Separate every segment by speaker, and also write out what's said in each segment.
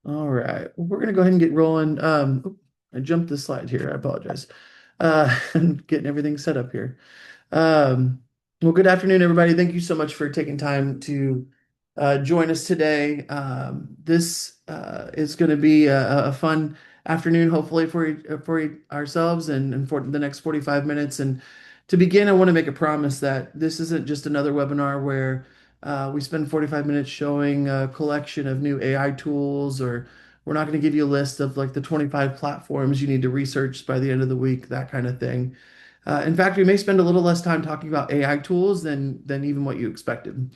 Speaker 1: All right. Well, we're going to go ahead and get rolling. I jumped the slide here. I apologize. And getting everything set up here. Um, well, good afternoon, everybody. Thank you so much for taking time to join us today. This is going to be a fun afternoon, hopefully for ourselves and for the next 45 minutes. And to begin, I want to make a promise that this isn't just another webinar where we spend 45 minutes showing a collection of new AI tools, or we're not going to give you a list of like the 25 platforms you need to research by the end of the week, that kind of thing. In fact, we may spend a little less time talking about AI tools than even what you expected.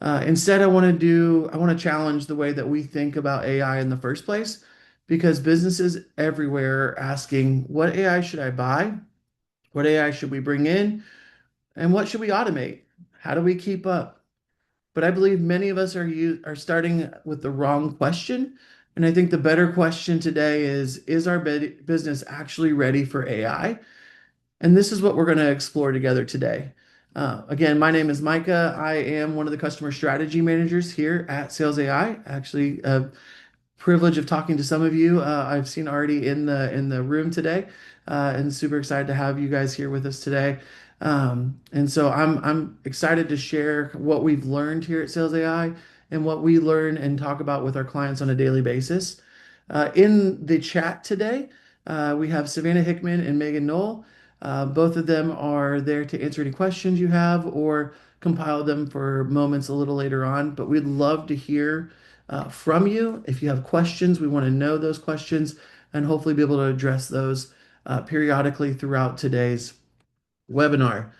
Speaker 1: Instead, I want to challenge the way that we think about AI in the first place, because businesses everywhere are asking, what AI should I buy? What AI should we bring in? And what should we automate? How do we keep up? But I believe many of us are starting with the wrong question. And I think the better question today is our business actually ready for AI? And this is what we're going to explore together today. Again, my name is Micah. I am one of the customer strategy managers here at Sales AI. Actually, privilege of talking to some of you I've seen already in the room today, and super excited to have you guys here with us today. And so I'm excited to share what we've learned here at Sales AI and what we learn and talk about with our clients on a daily basis. In the chat today, we have Savannah Hickman and Megan Knoll. Both of them are there to answer any questions you have or compile them for moments a little later on. But we'd love to hear from you. If you have questions, we want to know those questions and hopefully be able to address those periodically throughout today's webinar.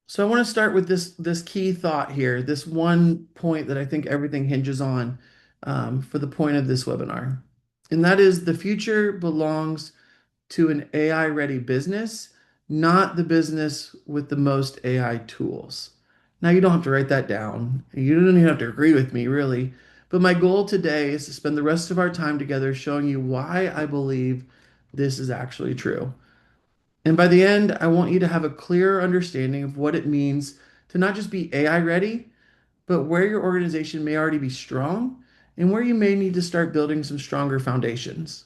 Speaker 1: So I want to start with this key thought here, this one point that I think everything hinges on for the point of this webinar. And that is the future belongs to an AI ready business, not the business with the most AI tools. Now, you don't have to write that down. You don't even have to agree with me, really. But my goal today is to spend the rest of our time together showing you why I believe this is actually true. And by the end, I want you to have a clearer understanding of what it means to not just be AI ready, but where your organization may already be strong and where you may need to start building some stronger foundations.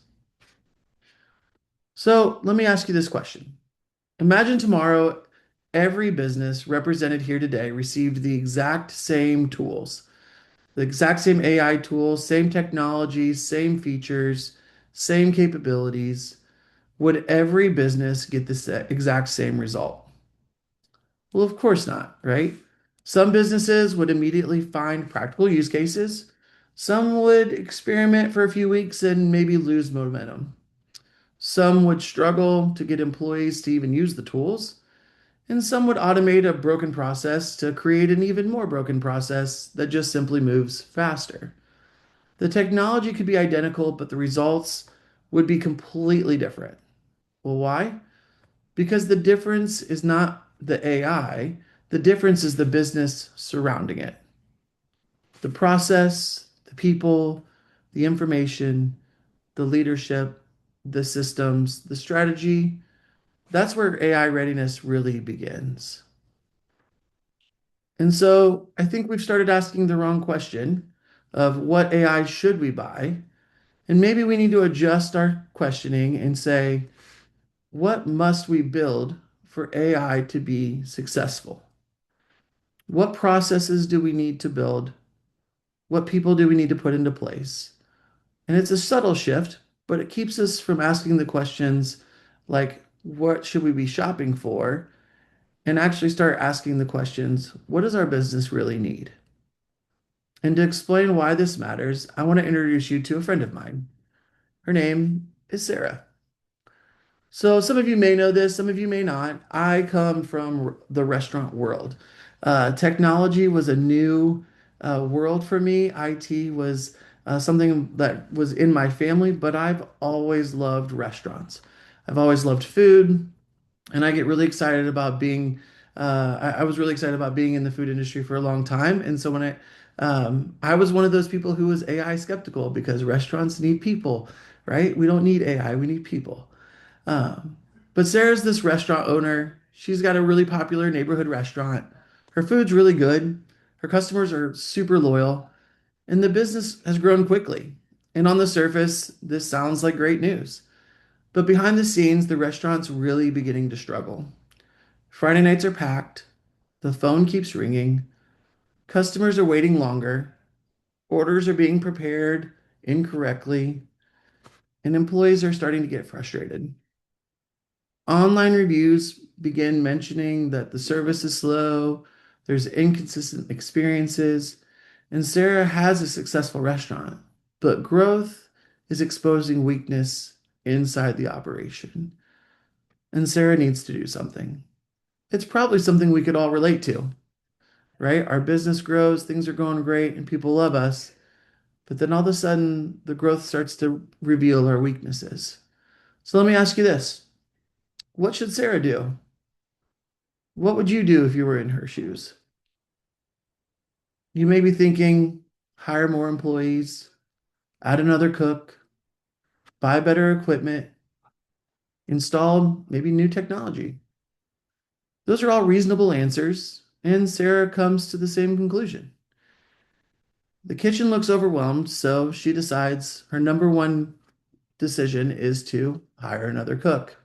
Speaker 1: So let me ask you this question. Imagine tomorrow every business represented here today received the exact same tools, the exact same AI tools, same technologies, same features, same capabilities. Would every business get the exact same result? Well, of course not, right? Some businesses would immediately find practical use cases. Some would experiment for a few weeks and maybe lose momentum. Some would struggle to get employees to even use the tools. And some would automate a broken process to create an even more broken process that just simply moves faster. The technology could be identical, but the results would be completely different. Well, why? Because the difference is not the AI, the difference is the business surrounding it. The process, the people, the information, the leadership, the systems, the strategy. That's where AI readiness really begins. And so I think we've started asking the wrong question of what AI should we buy? And maybe we need to adjust our questioning and say, what must we build for AI to be successful? What processes do we need to build? What people do we need to put into place? And it's a subtle shift, but it keeps us from asking the questions like, what should we be shopping for? And actually start asking the questions, what does our business really need? And to explain why this matters, I want to introduce you to a friend of mine. Her name is Sarah. So some of you may know this, some of you may not. I come from the restaurant world. Technology was a new world for me. IT was something that was in my family, but I've always loved restaurants. I've always loved food, and I get really excited about being. I was really excited about being in the food industry for a long time, and so I was one of those people who was AI skeptical because restaurants need people, right? We don't need AI, we need people. Um, but Sarah's this restaurant owner. She's got a really popular neighborhood restaurant. Her food's really good. Her customers are super loyal, and the business has grown quickly. And on the surface, this sounds like great news. But behind the scenes, the restaurant's really beginning to struggle. Friday nights are packed, the phone keeps ringing, customers are waiting longer, orders are being prepared incorrectly, and employees are starting to get frustrated. Online reviews begin mentioning that the service is slow, there's inconsistent experiences, and Sarah has a successful restaurant, but growth is exposing weakness inside the operation. And Sarah needs to do something. It's probably something we could all relate to, right? Our business grows, things are going great, and people love us. But then all of a sudden, the growth starts to reveal our weaknesses. So let me ask you this. What should Sarah do? What would you do if you were in her shoes? You may be thinking, hire more employees, add another cook, buy better equipment, install maybe new technology. Those are all reasonable answers, and Sarah comes to the same conclusion. The kitchen looks overwhelmed, so she decides her number one decision is to hire another cook.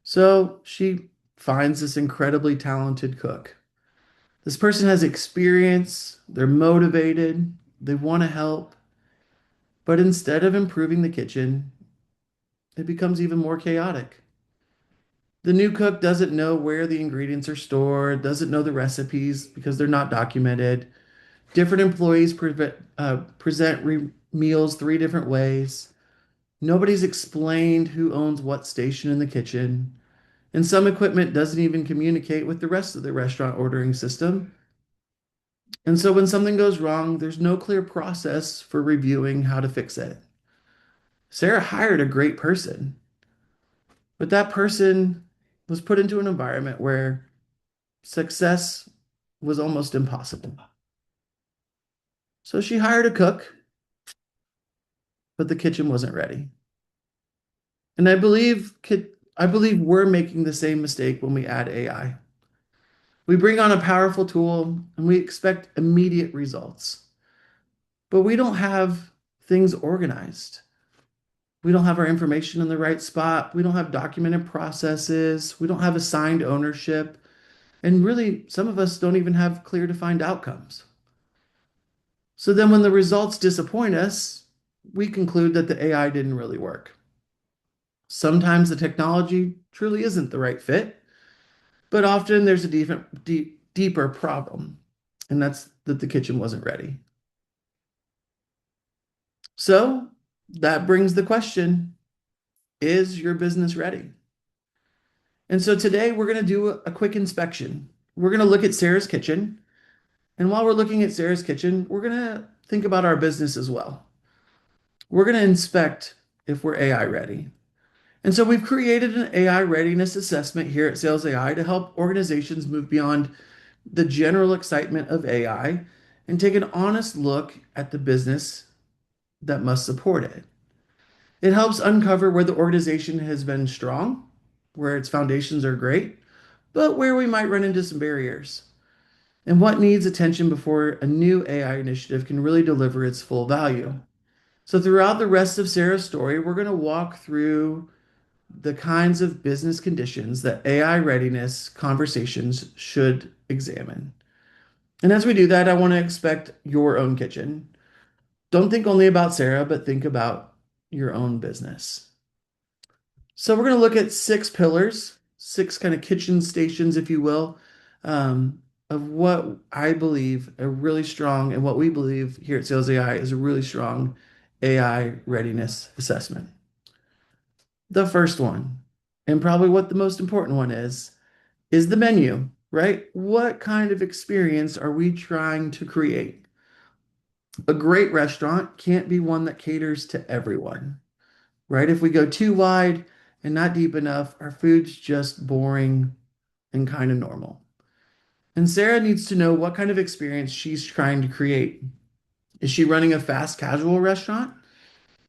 Speaker 1: So she finds this incredibly talented cook. This person has experience, they're motivated, they want to help, but instead of improving the kitchen, it becomes even more chaotic. The new cook doesn't know where the ingredients are stored, doesn't know the recipes because they're not documented. Different employees present meals three different ways. Nobody's explained who owns what station in the kitchen. And some equipment doesn't even communicate with the rest of the restaurant ordering system. And so when something goes wrong, there's no clear process for reviewing how to fix it. Sarah hired a great person, but that person was put into an environment where success was almost impossible. So she hired a cook, but the kitchen wasn't ready. And I believe we're making the same mistake when we add AI. We bring on a powerful tool and we expect immediate results, but we don't have things organized. We don't have our information in the right spot. We don't have documented processes. We don't have assigned ownership. And really, some of us don't even have clear defined outcomes. So then when the results disappoint us, we conclude that the AI didn't really work. Sometimes the technology truly isn't the right fit, but often there's a deeper problem, and that's that the kitchen wasn't ready. So that brings the question, is your business ready? And so today we're going to do a quick inspection. We're going to look at Sarah's kitchen. And while we're looking at Sarah's kitchen, we're going to think about our business as well. We're going to inspect if we're AI ready. And so we've created an AI readiness assessment here at Sales AI to help organizations move beyond the general excitement of AI and take an honest look at the business that must support it. It helps uncover where the organization has been strong, where its foundations are great, but where we might run into some barriers, and what needs attention before a new AI initiative can really deliver its full value. So, throughout the rest of Sarah's story, we're going to walk through the kinds of business conditions that AI readiness conversations should examine. And as we do that, I want to expect your own kitchen. Don't think only about Sarah, but think about your own business. So we're going to look at six pillars, six kind of kitchen stations, if you will, of what I believe a really strong and what we believe here at Sales AI is a really strong AI readiness assessment. The first one, and probably what the most important one is the menu, right? What kind of experience are we trying to create? A great restaurant can't be one that caters to everyone, right? If we go too wide and not deep enough, our food's just boring and kind of normal. And Sarah needs to know what kind of experience she's trying to create. Is she running a fast casual restaurant?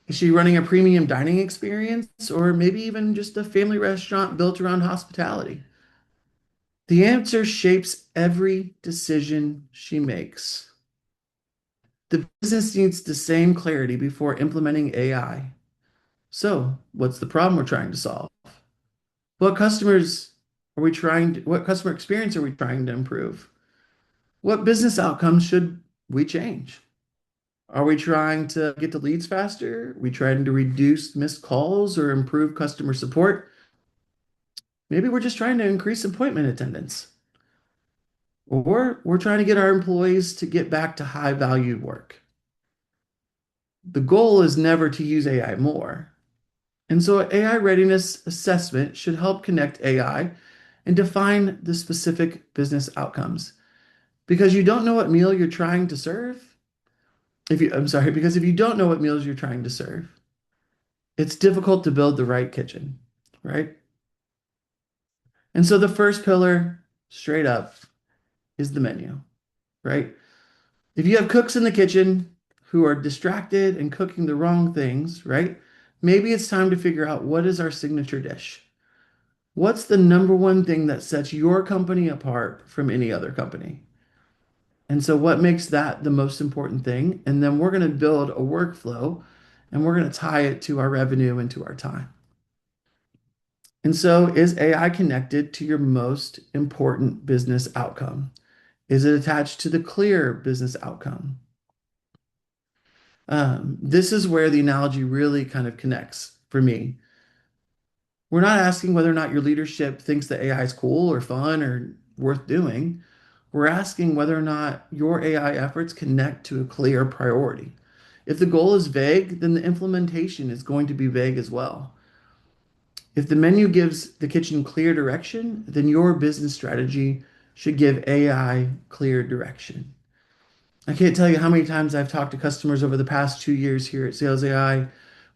Speaker 1: Is she running a premium dining experience? Or maybe even just a family restaurant built around hospitality? The answer shapes every decision she makes. The business needs the same clarity before implementing AI. So, what's the problem we're trying to solve? What customer experience are we trying to improve? What business outcomes should we change? Are we trying to get to leads faster? Are we trying to reduce missed calls or improve customer support? Maybe we're just trying to increase appointment attendance. Or we're trying to get our employees to get back to high value work. The goal is never to use AI more. And so, an AI readiness assessment should help connect AI and define the specific business outcomes. Because you don't know what meal you're trying to serve, I'm sorry, because if you don't know what meals you're trying to serve, it's difficult to build the right kitchen, right? And so the first pillar, straight up, is the menu, right? If you have cooks in the kitchen who are distracted and cooking the wrong things, right? Maybe it's time to figure out what is our signature dish. What's the number one thing that sets your company apart from any other company? And so, what makes that the most important thing? And then we're going to build a workflow and we're going to tie it to our revenue and to our time. And so, is AI connected to your most important business outcome? Is it attached to the clear business outcome? This is where the analogy really kind of connects for me. We're not asking whether or not your leadership thinks that AI is cool or fun or worth doing. We're asking whether or not your AI efforts connect to a clear priority. If the goal is vague, then the implementation is going to be vague as well. If the menu gives the kitchen clear direction, then your business strategy should give AI clear direction. I can't tell you how many times I've talked to customers over the past 2 years here at Sales AI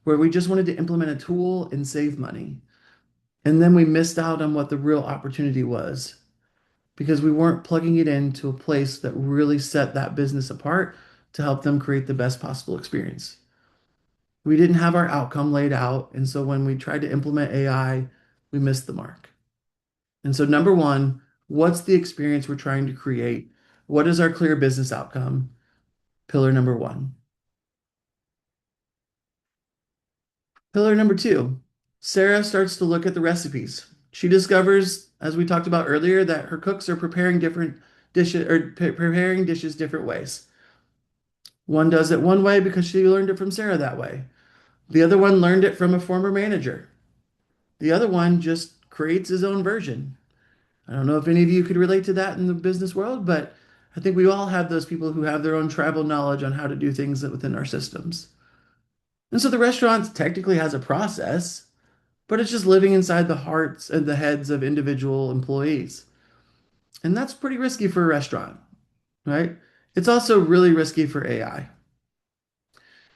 Speaker 1: where we just wanted to implement a tool and save money. And then we missed out on what the real opportunity was because we weren't plugging it into a place that really set that business apart to help them create the best possible experience. We didn't have our outcome laid out. And so when we tried to implement AI, we missed the mark. And so, number one, what's the experience we're trying to create? What is our clear business outcome? Pillar number one. Pillar number two, Sarah starts to look at the recipes. She discovers, as we talked about earlier, that her cooks are preparing different dishes or preparing dishes different ways. One does it one way because she learned it from Sarah that way. The other one learned it from a former manager. The other one just creates his own version. I don't know if any of you could relate to that in the business world, but I think we all have those people who have their own tribal knowledge on how to do things within our systems. And so the restaurant technically has a process, but it's just living inside the hearts and the heads of individual employees. And that's pretty risky for a restaurant, right? It's also really risky for AI.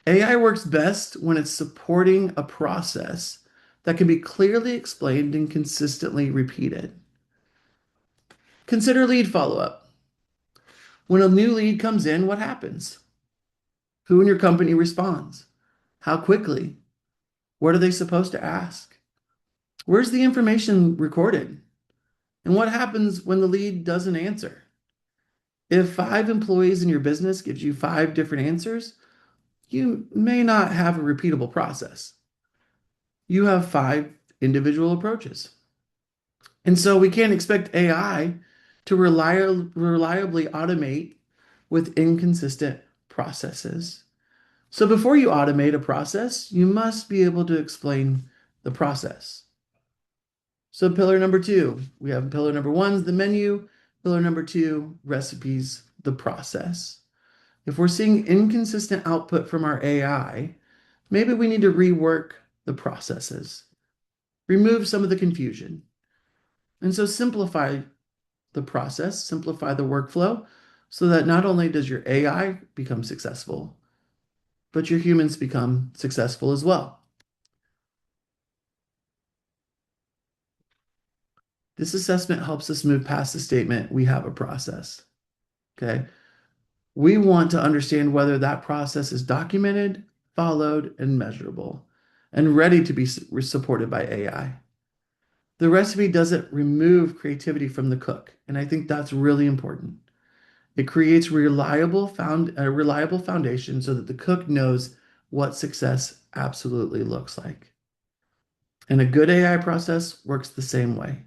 Speaker 1: AI works best when it's supporting a process that can be clearly explained and consistently repeated. Consider lead follow-up. When a new lead comes in, what happens? Who in your company responds? How quickly? What are they supposed to ask? Where's the information recorded? And what happens when the lead doesn't answer? If 5 employees in your business gives you 5 different answers, you may not have a repeatable process. You have 5 individual approaches. And so we can't expect AI to reliably automate with inconsistent processes. So before you automate a process, you must be able to explain the process. So pillar number two, we have pillar number one, the menu. Pillar number two, recipes, the process. If we're seeing inconsistent output from our AI, maybe we need to rework the processes, remove some of the confusion. And so simplify the process, simplify the workflow so that not only does your AI become successful, but your humans become successful as well. This assessment helps us move past the statement, we have a process. Okay. We want to understand whether that process is documented, followed, and measurable, and ready to be supported by AI. The recipe doesn't remove creativity from the cook, and I think that's really important. It creates a reliable foundation so that the cook knows what success absolutely looks like. And a good AI process works the same way.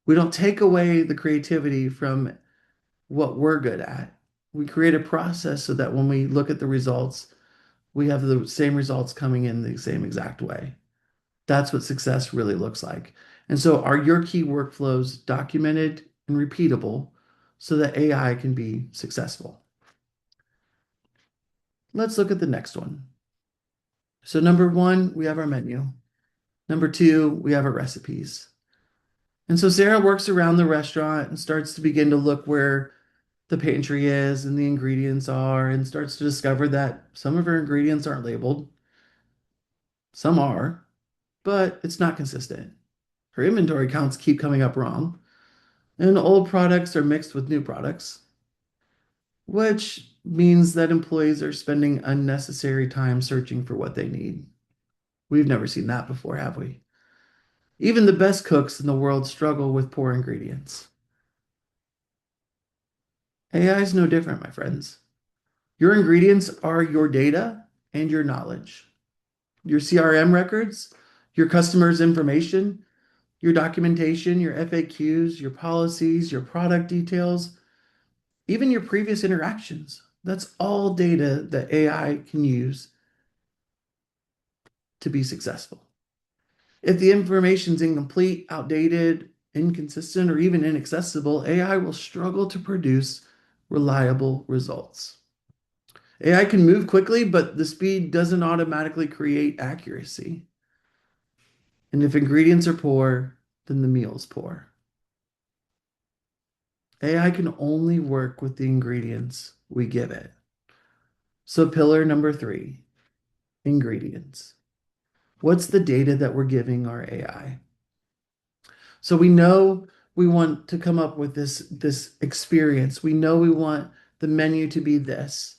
Speaker 1: We don't take away the creativity from what we're good at. We create a process so that when we look at the results, we have the same results coming in the same exact way. That's what success really looks like. And so, are your key workflows documented and repeatable so that AI can be successful? Let's look at the next one. So, number one, we have our menu. Number two, we have our recipes. And so, Sarah works around the restaurant and starts to begin to look where the pantry is and the ingredients are, and starts to discover that some of her ingredients aren't labeled, some are, but it's not consistent. Her inventory counts keep coming up wrong, and old products are mixed with new products, which means that employees are spending unnecessary time searching for what they need. We've never seen that before, have we? Even the best cooks in the world struggle with poor ingredients. AI is no different, my friends. Your ingredients are your data and your knowledge, your CRM records, your customers' information, your documentation, your FAQs, your policies, your product details, even your previous interactions. That's all data that AI can use to be successful. If the information is incomplete, outdated, inconsistent, or even inaccessible, AI will struggle to produce reliable results. AI can move quickly, but the speed doesn't automatically create accuracy. And if ingredients are poor, then the meal is poor. AI can only work with the ingredients we give it. So, pillar number three, ingredients. What's the data that we're giving our AI? So we know we want to come up with this experience. We know we want the menu to be this,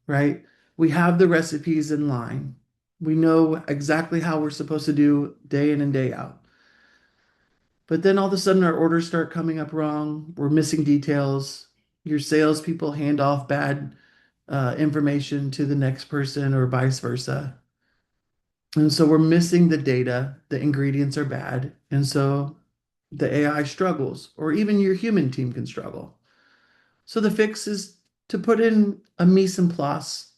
Speaker 1: right? We have the recipes in line. We know exactly how we're supposed to do day in and day out. But then all of a sudden our orders start coming up wrong. We're missing details. Your salespeople hand off bad information to the next person or vice versa. And so we're missing the data. The ingredients are bad. And so the AI struggles, or even your human team can struggle. So the fix is to put in a mise en place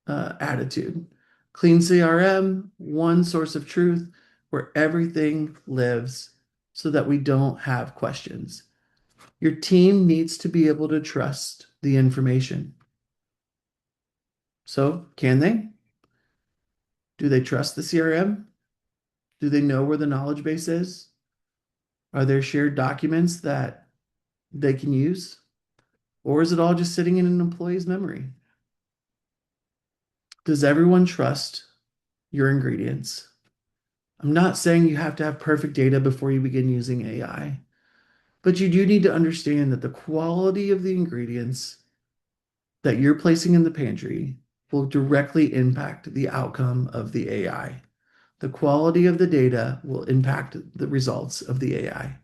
Speaker 1: attitude. Clean CRM, one source of truth where everything lives so that we don't have questions. Your team needs to be able to trust the information. So, can they? Do they trust the CRM? Do they know where the knowledge base is? Are there shared documents that they can use? Or is it all just sitting in an employee's memory? Does everyone trust your ingredients? I'm not saying you have to have perfect data before you begin using AI, but you do need to understand that the quality of the ingredients that you're placing in the pantry will directly impact the outcome of the AI. The quality of the data will impact the results of the AI.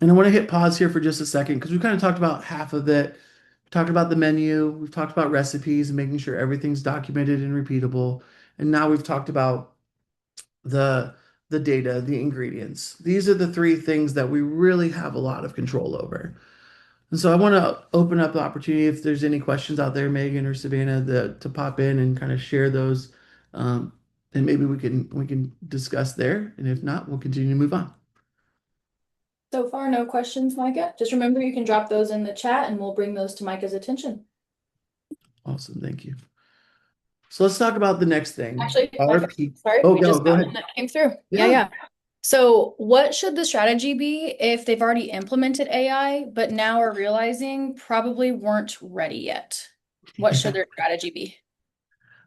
Speaker 1: And I want to hit pause here for just a second because we've kind of talked about half of it. We talked about the menu, we've talked about recipes and making sure everything's documented and repeatable. And now we've talked about the the data, the ingredients. These are the three things that we really have a lot of control over. And so I want to open up the opportunity if there's any questions out there, Megan or Savannah, to pop in and kind of share those. Um, and maybe we can discuss there. And if not, we'll continue to move on.
Speaker 2: So far, no questions, Micah. Just remember you can drop those in the chat and we'll bring those to Micah's attention.
Speaker 1: Awesome, thank you. So let's talk about the next thing.
Speaker 2: Actually, Micah, sorry,
Speaker 1: Oh,
Speaker 2: we just
Speaker 1: go
Speaker 2: got
Speaker 1: ahead.
Speaker 2: one that came through.
Speaker 1: Yeah.
Speaker 2: Yeah. So what should the strategy be if they've already implemented AI, but now are realizing probably weren't ready yet? What should their strategy be?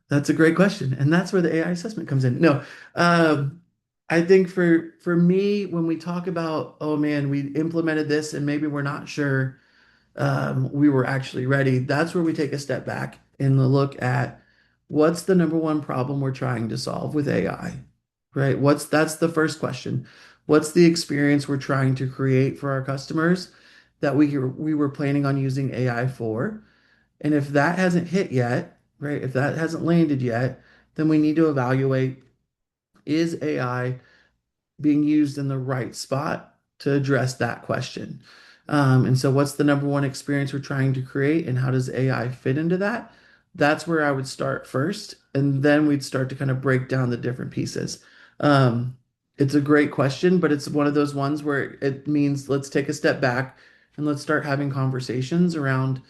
Speaker 1: That's a great question, and that's where the AI assessment comes in. No, I think for me, when we talk about, oh man, we implemented this and maybe we're not sure we were actually ready, that's where we take a step back and look at what's the number one problem we're trying to solve with AI, right? That's the first question. What's the experience we're trying to create for our customers? that we were planning on using AI for. And if that hasn't hit yet, right, if that hasn't landed yet, then we need to evaluate, is AI being used in the right spot to address that question? And so, what's the number one experience we're trying to create, and how does AI fit into that? That's where I would start first, and then we'd start to kind of break down the different pieces. Um, it's a great question, but it's one of those ones where it means let's take a step back and let's start having conversations around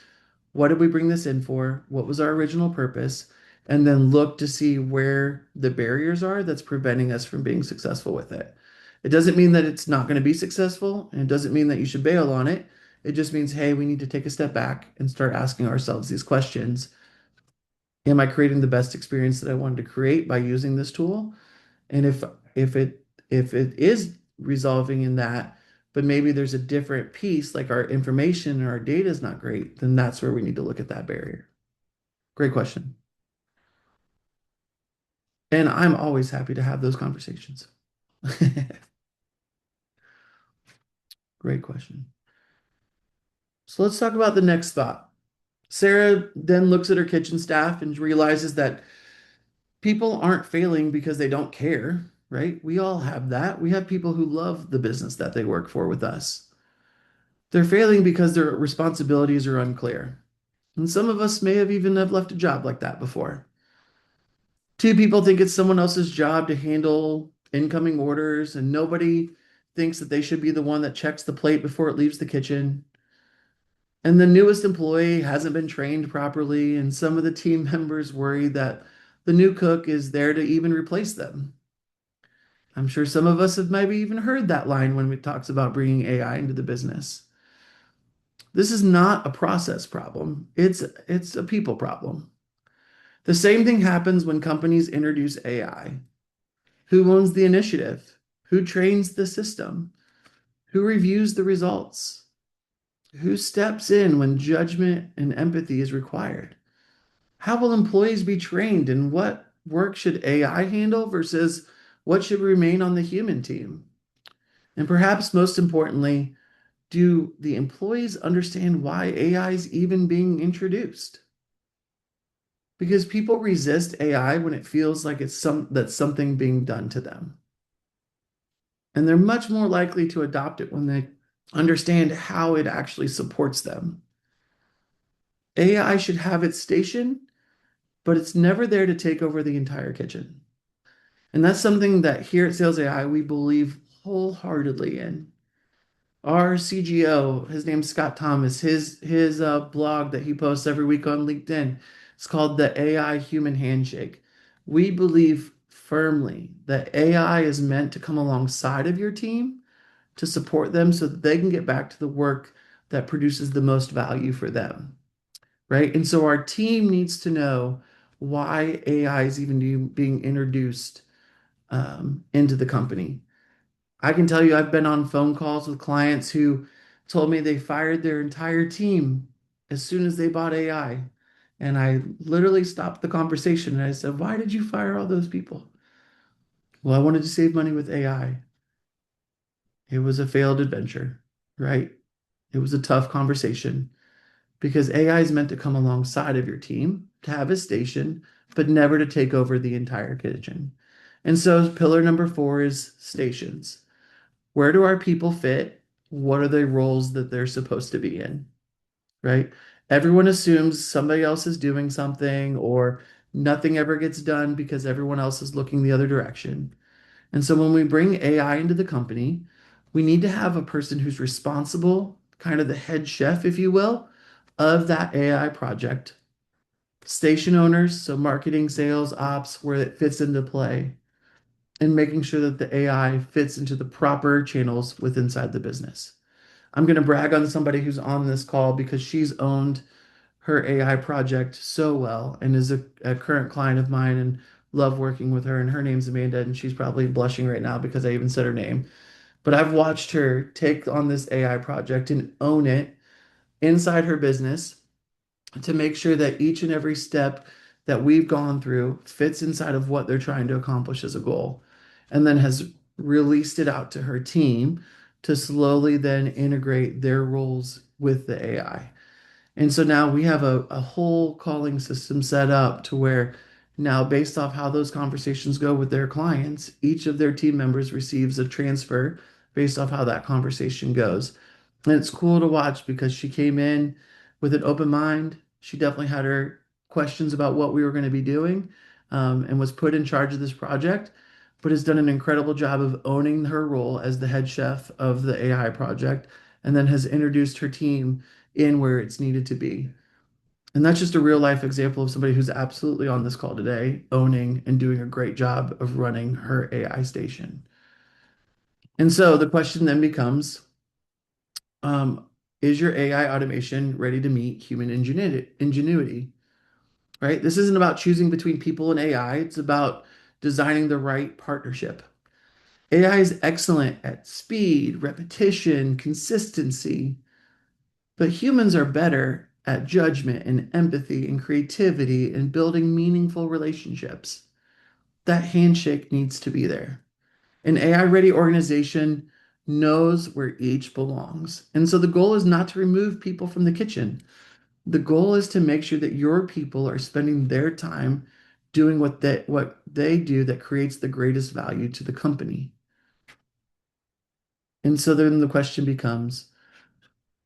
Speaker 1: what did we bring this in for? What was our original purpose? And then look to see where the barriers are that's preventing us from being successful with it. It doesn't mean that it's not going to be successful, and it doesn't mean that you should bail on it. It just means, hey, we need to take a step back and start asking ourselves these questions. Am I creating the best experience that I wanted to create by using this tool? And if it if it is resolving in that, but maybe there's a different piece, like our information or our data is not great, then that's where we need to look at that barrier. Great question. And I'm always happy to have those conversations. Great question. So let's talk about the next thought. Sarah then looks at her kitchen staff and realizes that people aren't failing because they don't care, right? We all have that. We have people who love the business that they work for with us. They're failing because their responsibilities are unclear. And some of us may have even have left a job like that before. Two people think it's someone else's job to handle incoming orders, and nobody thinks that they should be the one that checks the plate before it leaves the kitchen. And the newest employee hasn't been trained properly, and some of the team members worry that the new cook is there to even replace them. I'm sure some of us have maybe even heard that line when it talks about bringing AI into the business. This is not a process problem. It's a people problem. The same thing happens when companies introduce AI. Who owns the initiative? Who trains the system? Who reviews the results? Who steps in when judgment and empathy is required? How will employees be trained, and what work should AI handle versus what should remain on the human team? And perhaps most importantly, do the employees understand why AI is even being introduced? Because people resist AI when it feels like that's something being done to them. And they're much more likely to adopt it when they understand how it actually supports them. AI should have its station, but it's never there to take over the entire kitchen. And that's something that here at Sales AI we believe wholeheartedly in. Our CGO, his name's Scott Thomas, his blog that he posts every week on LinkedIn, it's called the AI Human Handshake. We believe firmly that AI is meant to come alongside of your team to support them so that they can get back to the work that produces the most value for them, right? And so our team needs to know why AI is even being introduced into the company. I can tell you, I've been on phone calls with clients who told me they fired their entire team as soon as they bought AI. And I literally stopped the conversation and I said, why did you fire all those people? Well, I wanted to save money with AI. It was a failed adventure, right? It was a tough conversation because AI is meant to come alongside of your team, to have a station, but never to take over the entire kitchen. And so, pillar number four is stations. Where do our people fit? What are the roles that they're supposed to be in, right? Everyone assumes somebody else is doing something, or nothing ever gets done because everyone else is looking the other direction. And so when we bring AI into the company, we need to have a person who's responsible, kind of the head chef, if you will, of that AI project. Station owners, so marketing, sales, ops, where it fits into play, and making sure that the AI fits into the proper channels with inside the business. I'm going to brag on somebody who's on this call because she's owned her AI project so well and is a current client of mine and love working with her. And her name's Amanda, and she's probably blushing right now because I even said her name. But I've watched her take on this AI project and own it inside her business to make sure that each and every step that we've gone through fits inside of what they're trying to accomplish as a goal, and then has released it out to her team to slowly then integrate their roles with the AI. And so now we have a whole calling system set up to where now, based off how those conversations go with their clients, each of their team members receives a transfer based off how that conversation goes. And it's cool to watch because she came in with an open mind. She definitely had her questions about what we were going to be doing, and was put in charge of this project, but has done an incredible job of owning her role as the head chef of the AI project, and then has introduced her team in where it's needed to be. And that's just a real life example of somebody who's absolutely on this call today, owning and doing a great job of running her AI station. And so the question then becomes, um, is your AI automation ready to meet human ingenuity? Right? This isn't about choosing between people and AI, it's about designing the right partnership. AI is excellent at speed, repetition, consistency, but humans are better at judgment and empathy and creativity and building meaningful relationships. That handshake needs to be there. An AI ready organization knows where each belongs. And so the goal is not to remove people from the kitchen. The goal is to make sure that your people are spending their time doing what they do that creates the greatest value to the company. And so then the question becomes,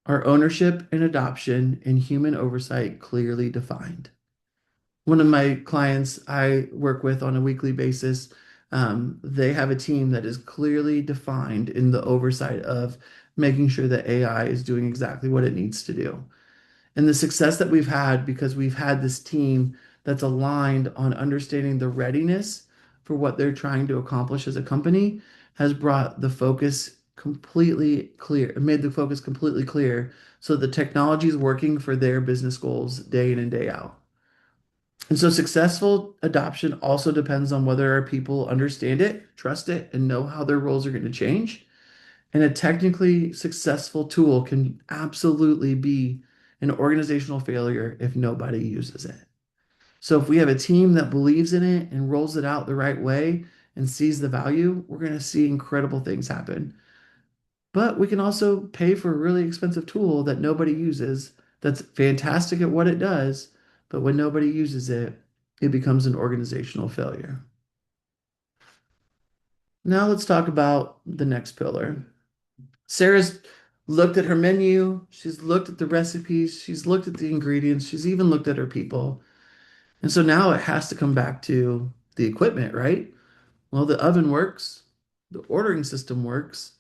Speaker 1: are ownership and adoption and human oversight clearly defined? One of my clients I work with on a weekly basis, they have a team that is clearly defined in the oversight of making sure that AI is doing exactly what it needs to do. And the success that we've had because we've had this team that's aligned on understanding the readiness for what they're trying to accomplish as a company has brought the focus completely clear, made the focus completely clear so the technology is working for their business goals day in and day out. And so successful adoption also depends on whether our people understand it, trust it, and know how their roles are going to change. And a technically successful tool can absolutely be an organizational failure if nobody uses it. So if we have a team that believes in it and rolls it out the right way and sees the value, we're going to see incredible things happen. But we can also pay for a really expensive tool that nobody uses that's fantastic at what it does, but when nobody uses it, it becomes an organizational failure. Now let's talk about the next pillar. Sarah's looked at her menu, she's looked at the recipes, she's looked at the ingredients, she's even looked at her people. And so now it has to come back to the equipment, right? Well, the oven works, the ordering system works,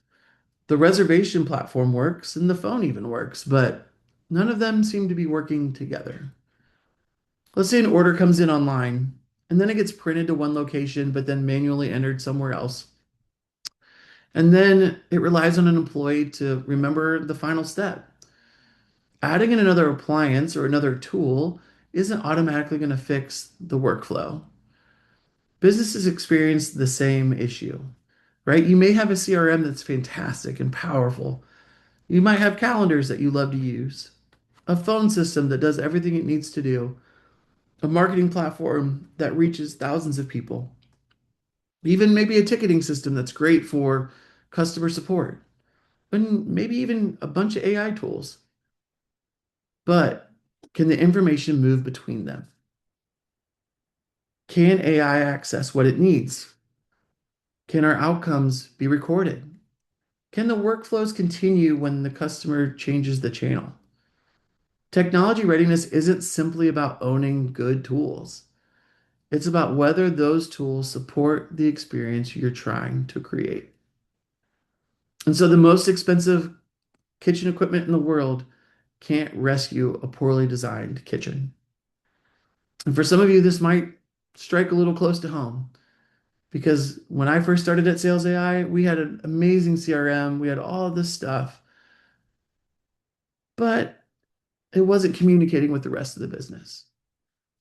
Speaker 1: the reservation platform works, and the phone even works, but none of them seem to be working together. Let's say an order comes in online and then it gets printed to one location, but then manually entered somewhere else. And then it relies on an employee to remember the final step. Adding in another appliance or another tool isn't automatically going to fix the workflow. Businesses experience the same issue, right? You may have a CRM that's fantastic and powerful. You might have calendars that you love to use, a phone system that does everything it needs to do, a marketing platform that reaches thousands of people, even maybe a ticketing system that's great for customer support, and maybe even a bunch of AI tools. But can the information move between them? Can AI access what it needs? Can our outcomes be recorded? Can the workflows continue when the customer changes the channel? Technology readiness isn't simply about owning good tools. It's about whether those tools support the experience you're trying to create. And so the most expensive kitchen equipment in the world can't rescue a poorly designed kitchen. And for some of you, this might strike a little close to home because when I first started at Sales AI, we had an amazing CRM, we had all of this stuff, but it wasn't communicating with the rest of the business.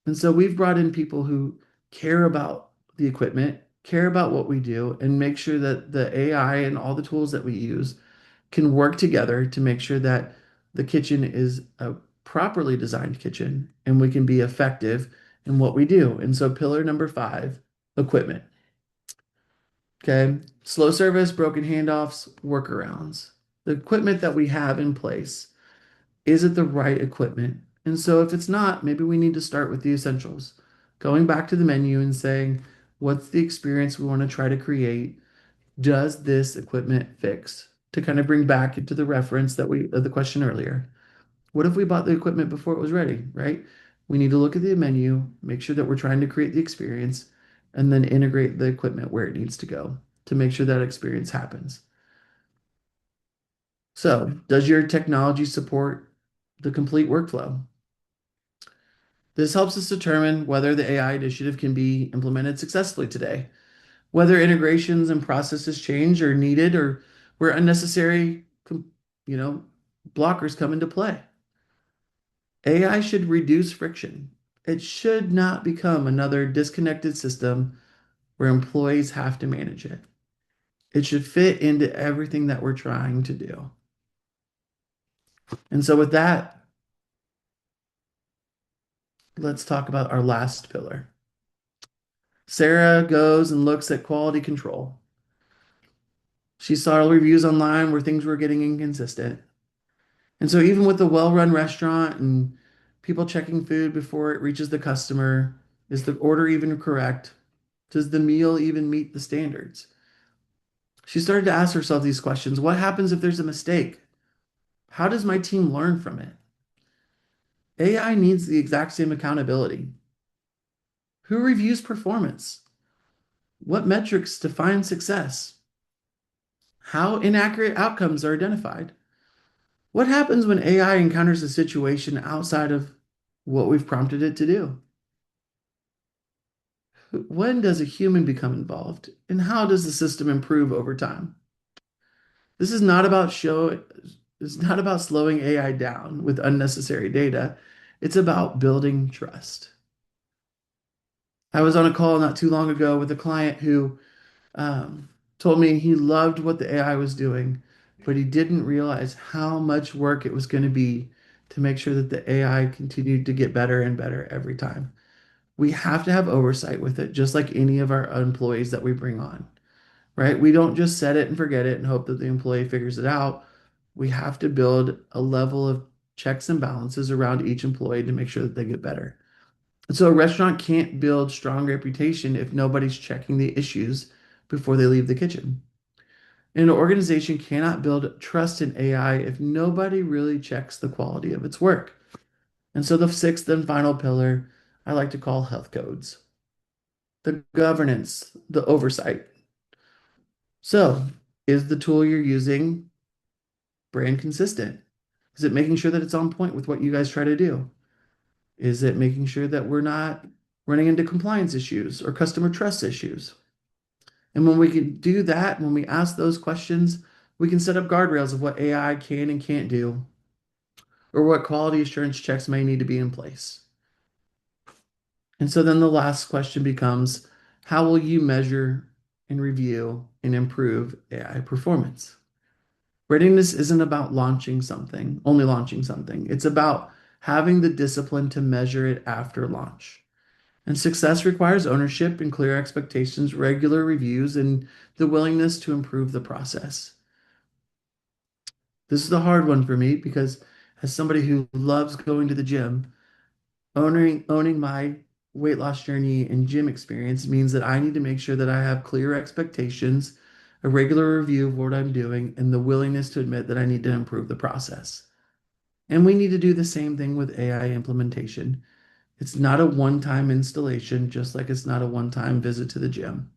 Speaker 1: And so we've brought in people who care about the equipment, care about what we do, and make sure that the AI and all the tools that we use can work together to make sure that the kitchen is a properly designed kitchen and we can be effective in what we do. And so, pillar number 5, equipment. Okay. Slow service, broken handoffs, workarounds. The equipment that we have in place, is it the right equipment? And so if it's not, maybe we need to start with the essentials. Going back to the menu and saying, what's the experience we want to try to create? Does this equipment fix? To kind of bring back into the reference that we of the question earlier. What if we bought the equipment before it was ready, right? We need to look at the menu, make sure that we're trying to create the experience, and then integrate the equipment where it needs to go to make sure that experience happens. So, does your technology support the complete workflow? This helps us determine whether the AI initiative can be implemented successfully today, whether integrations and processes change are needed or where unnecessary, you know, blockers come into play. AI should reduce friction. It should not become another disconnected system where employees have to manage it. It should fit into everything that we're trying to do. And so, with that, let's talk about our last pillar. Sarah goes and looks at quality control. She saw reviews online where things were getting inconsistent. And so, even with a well run restaurant and people checking food before it reaches the customer, is the order even correct? Does the meal even meet the standards? She started to ask herself these questions. What happens if there's a mistake? How does my team learn from it? AI needs the exact same accountability. Who reviews performance? What metrics define success? How inaccurate outcomes are identified? What happens when AI encounters a situation outside of what we've prompted it to do? When does a human become involved? And how does the system improve over time? This is not about it's not about slowing AI down with unnecessary data. It's about building trust. I was on a call not too long ago with a client who um, told me he loved what the AI was doing, but he didn't realize how much work it was going to be to make sure that the AI continued to get better and better every time. We have to have oversight with it, just like any of our employees that we bring on, right? We don't just set it and forget it and hope that the employee figures it out. We have to build a level of checks and balances around each employee to make sure that they get better. And so a restaurant can't build strong reputation if nobody's checking the issues before they leave the kitchen. And an organization cannot build trust in AI if nobody really checks the quality of its work. And so the sixth and final pillar I like to call health codes, the governance, the oversight. So, is the tool you're using brand consistent? Is it making sure that it's on point with what you guys try to do? Is it making sure that we're not running into compliance issues or customer trust issues? And when we can do that, when we ask those questions, we can set up guardrails of what AI can and can't do, or what quality assurance checks may need to be in place. And so then the last question becomes, how will you measure and review and improve AI performance? Readiness isn't about launching something, only launching something. It's about having the discipline to measure it after launch. And success requires ownership and clear expectations, regular reviews, and the willingness to improve the process. This is the hard one for me because as somebody who loves going to the gym, owning my weight loss journey and gym experience means that I need to make sure that I have clear expectations, a regular review of what I'm doing, and the willingness to admit that I need to improve the process. And we need to do the same thing with AI implementation. It's not a one-time installation, just like it's not a one-time visit to the gym.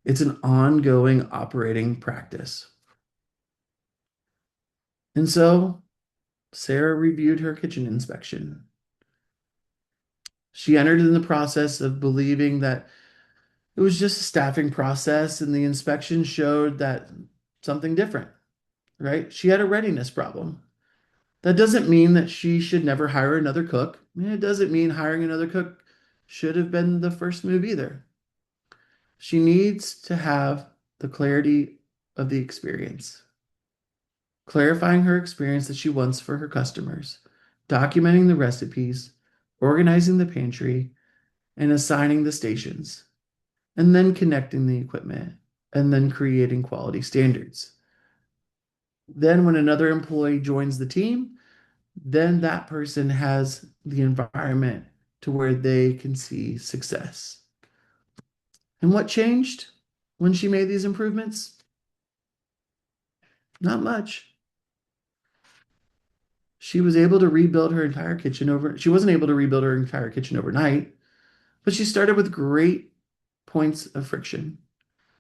Speaker 1: It's an ongoing operating practice. And so Sarah reviewed her kitchen inspection. She entered in the process of believing that it was just a staffing process, and the inspection showed that something different, right? She had a readiness problem. That doesn't mean that she should never hire another cook. It doesn't mean hiring another cook should have been the first move either. She needs to have the clarity of the experience, clarifying her experience that she wants for her customers, documenting the recipes, organizing the pantry, and assigning the stations, and then connecting the equipment and then creating quality standards. Then, when another employee joins the team, then that person has the environment to where they can see success. And what changed when she made these improvements? Not much. She was able to rebuild her entire kitchen over. She wasn't able to rebuild her entire kitchen overnight, but she started with great points of friction.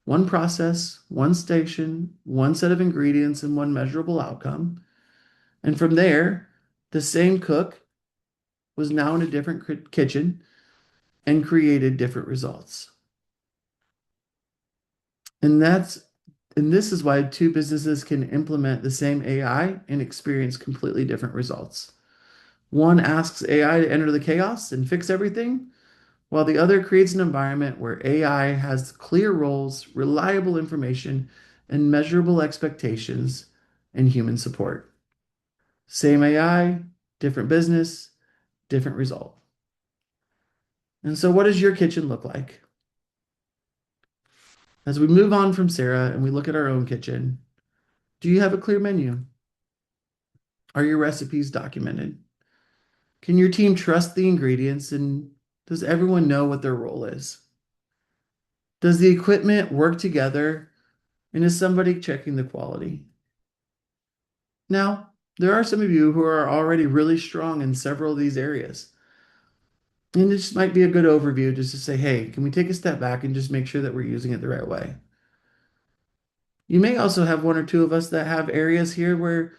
Speaker 1: One process, one station, one set of ingredients, and one measurable outcome. And from there, the same cook was now in a different kitchen and created different results. And that's and this is why two businesses can implement the same AI and experience completely different results. One asks AI to enter the chaos and fix everything, while the other creates an environment where AI has clear roles, reliable information, and measurable expectations and human support. Same AI, different business, different result. And so, what does your kitchen look like? As we move on from Sarah and we look at our own kitchen, do you have a clear menu? Are your recipes documented? Can your team trust the ingredients and does everyone know what their role is? Does the equipment work together and is somebody checking the quality? Now, there are some of you who are already really strong in several of these areas. And this might be a good overview just to say, hey, can we take a step back and just make sure that we're using it the right way? You may also have one or two of us that have areas here where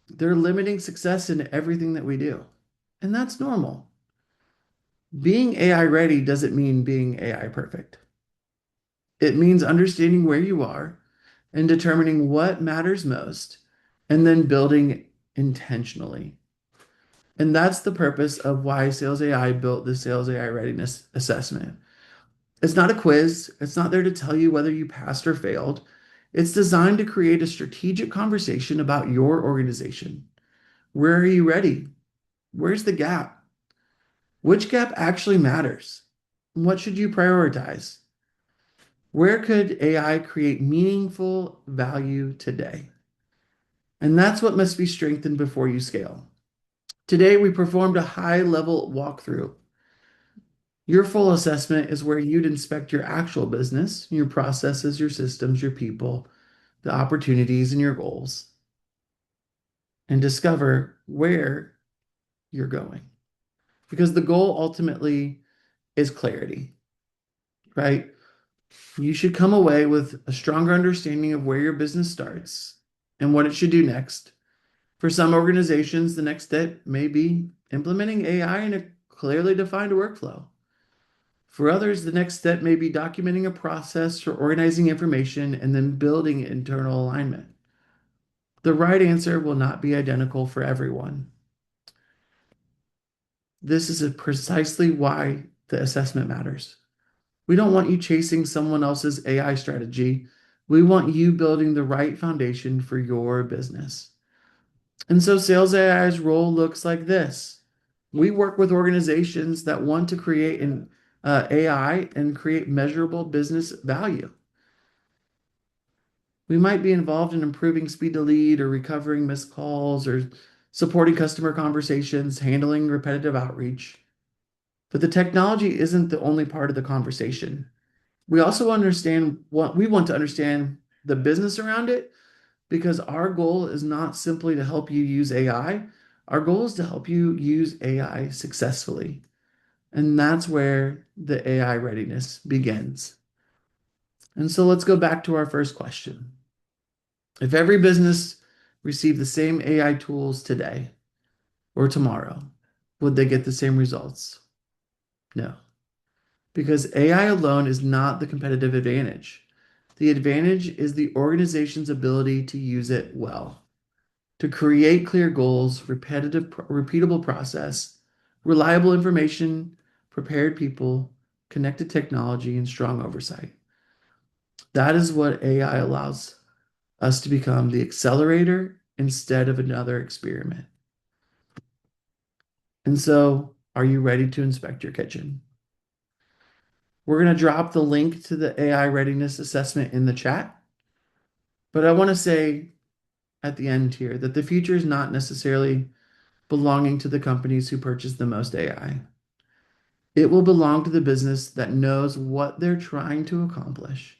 Speaker 1: they're limiting success in everything that we do. And that's normal. Being AI ready doesn't mean being AI perfect. It means understanding where you are and determining what matters most and then building intentionally. And that's the purpose of why Sales AI built the Sales AI Readiness Assessment. It's not a quiz, it's not there to tell you whether you passed or failed. It's designed to create a strategic conversation about your organization. Where are you ready? Where's the gap? Which gap actually matters? What should you prioritize? Where could AI create meaningful value today? And that's what must be strengthened before you scale. Today, we performed a high level walkthrough. Your full assessment is where you'd inspect your actual business, your processes, your systems, your people, the opportunities, and your goals, and discover where you're going. Because the goal ultimately is clarity, right? You should come away with a stronger understanding of where your business starts and what it should do next. For some organizations, the next step may be implementing AI in a clearly defined workflow. For others, the next step may be documenting a process or organizing information and then building internal alignment. The right answer will not be identical for everyone. This is precisely why the assessment matters. We don't want you chasing someone else's AI strategy. We want you building the right foundation for your business. And so Sales AI's role looks like this. We work with organizations that want to create an AI and create measurable business value. We might be involved in improving speed to lead or recovering missed calls or supporting customer conversations, handling repetitive outreach. But the technology isn't the only part of the conversation. We also understand what we want to understand the business around it because our goal is not simply to help you use AI. Our goal is to help you use AI successfully. And that's where the AI readiness begins. And so let's go back to our first question. If every business received the same AI tools today or tomorrow, would they get the same results? No, because AI alone is not the competitive advantage. The advantage is the organization's ability to use it well, to create clear goals, repeatable process, reliable information, prepared people, connected technology, and strong oversight. That is what AI allows us to become the accelerator instead of another experiment. And so, are you ready to inspect your kitchen? We're going to drop the link to the AI readiness assessment in the chat. But I want to say at the end here that the future is not necessarily belonging to the companies who purchase the most AI. It will belong to the business that knows what they're trying to accomplish,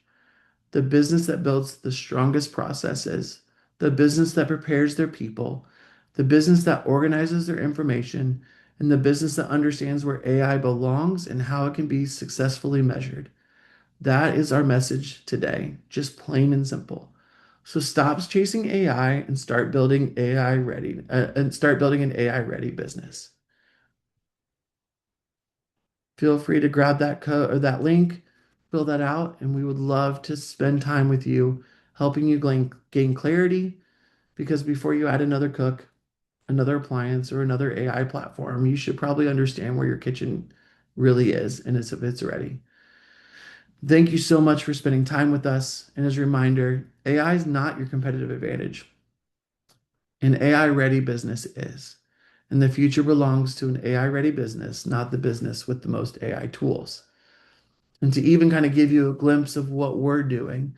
Speaker 1: the business that builds the strongest processes, the business that prepares their people, the business that organizes their information, and the business that understands where AI belongs and how it can be successfully measured. That is our message today, just plain and simple. So stop chasing AI and start building AI ready and start building an AI ready business. Feel free to grab that code or that link, fill that out, and we would love to spend time with you helping you gain clarity because before you add another cook, another appliance, or another AI platform, you should probably understand where your kitchen really is and if it's ready. Thank you so much for spending time with us. And as a reminder, AI is not your competitive advantage. An AI ready business is. And the future belongs to an AI ready business, not the business with the most AI tools. And to even kind of give you a glimpse of what we're doing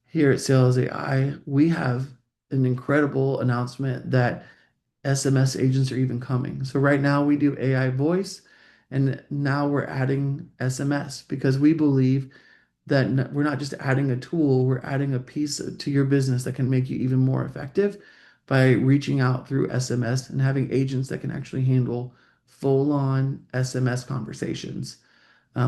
Speaker 1: here at Sales AI, we have an incredible announcement that SMS agents are even coming. So right now we do AI voice, and now we're adding SMS because we believe that we're not just adding a tool, we're adding a piece to your business that can make you even more effective by reaching out through SMS and having agents that can actually handle full-on SMS conversations,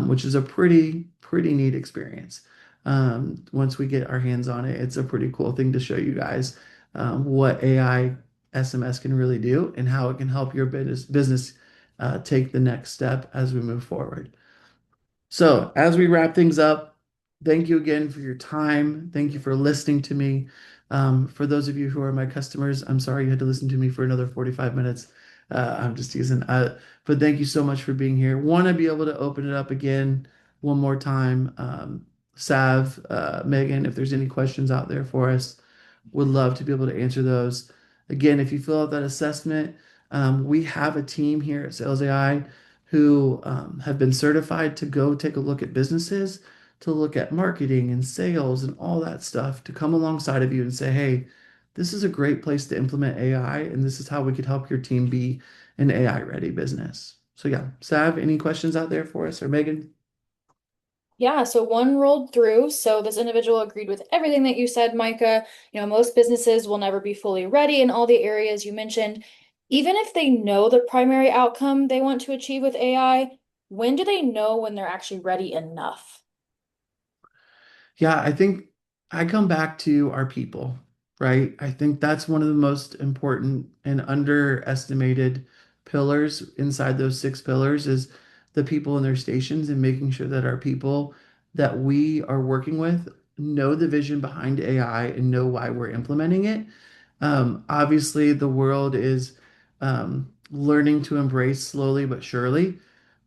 Speaker 1: which is a pretty neat experience. Once we get our hands on it, it's a pretty cool thing to show you guys what AI SMS can really do and how it can help your business take the next step as we move forward. So, as we wrap things up, thank you again for your time. Thank you for listening to me. For those of you who are my customers, I'm sorry you had to listen to me for another 45 minutes. I'm just teasing. But thank you so much for being here. Want to be able to open it up again one more time. Sav, Megan, if there's any questions out there for us, would love to be able to answer those. Again, if you fill out that assessment, we have a team here at Sales AI who have been certified to go take a look at businesses, to look at marketing and sales and all that stuff, to come alongside of you and say, hey, this is a great place to implement AI, and this is how we could help your team be an AI ready business. So, yeah, Sav, any questions out there for us or Megan?
Speaker 2: Yeah, so one rolled through. So this individual agreed with everything that you said, Micah. Most businesses will never be fully ready in all the areas you mentioned. Even if they know the primary outcome they want to achieve with AI, when do they know when they're actually ready enough?
Speaker 1: Yeah, I think I come back to our people, right? I think that's one of the most important and underestimated pillars inside those six pillars is the people in their stations and making sure that our people that we are working with know the vision behind AI and know why we're implementing it. Obviously, the world is learning to embrace slowly but surely.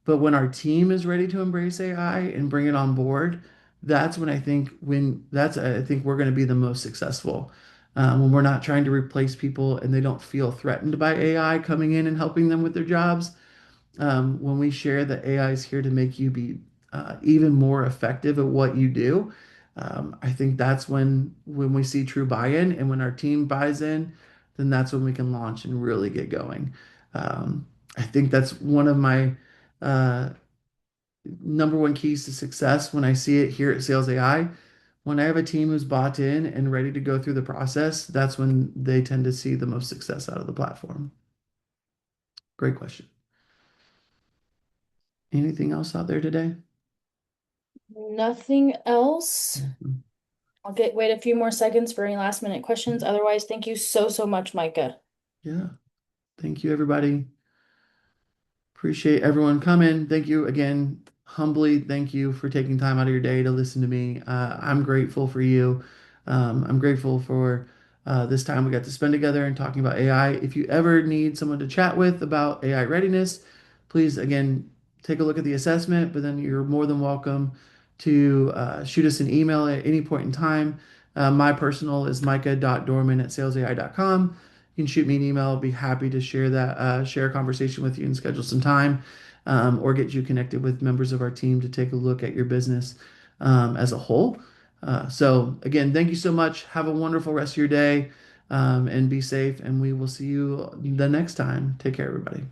Speaker 1: But when our team is ready to embrace AI and bring it on board, I think we're going to be the most successful. When we're not trying to replace people and they don't feel threatened by AI coming in and helping them with their jobs, when we share that AI is here to make you be even more effective at what you do, I think that's when we see true buy-in, and when our team buys in, then that's when we can launch and really get going. I think that's one of my uh, number one keys to success when I see it here at Sales AI. When I have a team who's bought in and ready to go through the process, that's when they tend to see the most success out of the platform. Great question. Anything else out there today?
Speaker 2: Nothing else.
Speaker 1: Mhm.
Speaker 2: I'll wait a few more seconds for any last minute questions. Otherwise, thank you so, so much, Micah.
Speaker 1: Yeah. Thank you, everybody. Appreciate everyone coming. Thank you again. Humbly, thank you for taking time out of your day to listen to me. I'm grateful for you. I'm grateful for this time we got to spend together and talking about AI. If you ever need someone to chat with about AI readiness, please again take a look at the assessment, but then you're more than welcome to shoot us an email at any point in time. My personal is micah.dorman@salesai.com. you can shoot me an email. I'll be happy to share that, share a conversation with you and schedule some time, or get you connected with members of our team to take a look at your business as a whole. So again, thank you so much. Have a wonderful rest of your day, and be safe. And we will see you the next time. Take care, everybody.